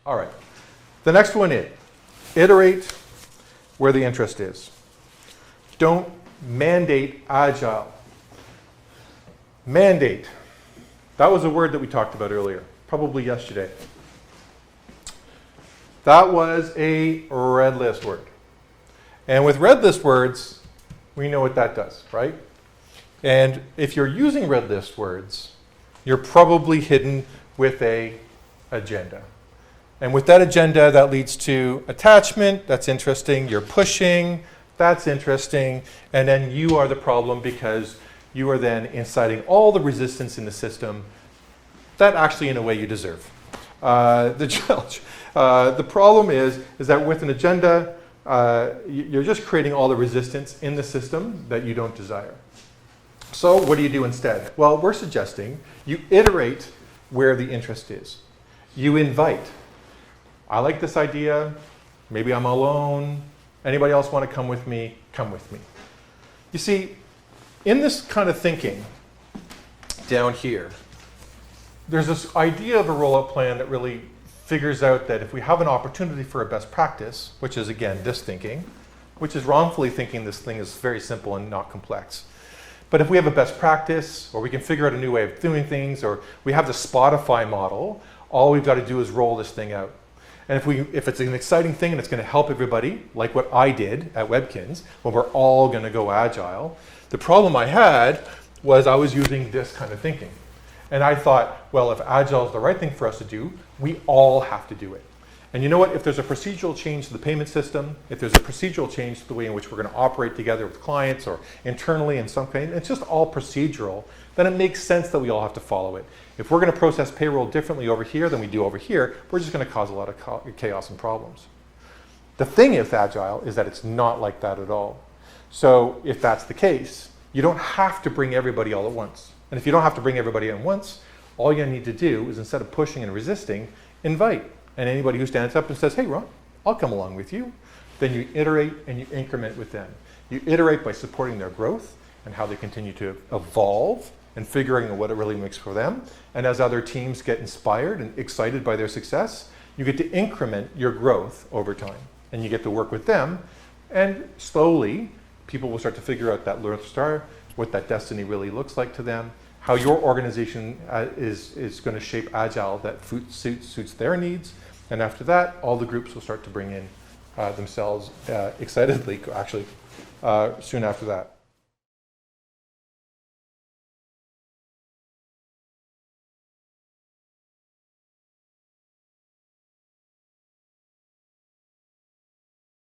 All right. The next one is iterate where the interest is. Don't mandate Agile. Mandate. That was a word that we talked about earlier, probably yesterday. That was a red list word. And with red list words, we know what that does, right? And if you're using red list words, you're probably hidden with a agenda. And with that agenda, that leads to attachment, that's interesting. You're pushing, that's interesting. And then you are the problem because you are then inciting all the resistance in the system that actually, in a way, you deserve. The challenge. The problem is that with an agenda, you're just creating all the resistance in the system that you don't desire. So what do you do instead? Well, we're suggesting you iterate where the interest is. You invite. I like this idea. Maybe I'm alone. Anybody else want to come with me? Come with me. You see, in this kind of thinking down here, there's this idea of a rollout plan that really figures out that if we have an opportunity for a best practice, which is, again, this thinking, which is wrongfully thinking this thing is very simple and not complex. But if we have a best practice, or we can figure out a new way of doing things, or we have the Spotify model, all we've got to do is roll this thing out. And if it's an exciting thing and it's going to help everybody, like what I did at Webkins, when we're all going to go Agile, the problem I had was I was using this kind of thinking. And I thought, well, if Agile is the right thing for us to do, we all have to do it. And you know what? If there's a procedural change to the payment system, if there's a procedural change to the way in which we're going to operate together with clients or internally in some kind, it's just all procedural, then it makes sense that we all have to follow it. If we're going to process payroll differently over here than we do over here, we're just going to cause a lot of chaos and problems. The thing with Agile is that it's not like that at all. So if that's the case, you don't have to bring everybody all at once. And if you don't have to bring everybody at once, all you need to do is, instead of pushing and resisting, invite. And anybody who stands up and says, hey, Ron, I'll come along with you, then you iterate and you increment with them. You iterate by supporting their growth and how they continue to evolve and figuring out what it really makes for them. And as other teams get inspired and excited by their success, you get to increment your growth over time. And you get to work with them. And slowly, people will start to figure out that North Star, what that destiny really looks like to them, how your organization is going to shape Agile that suits their needs. And after that, all the groups will start to bring in themselves excitedly, actually, soon after that.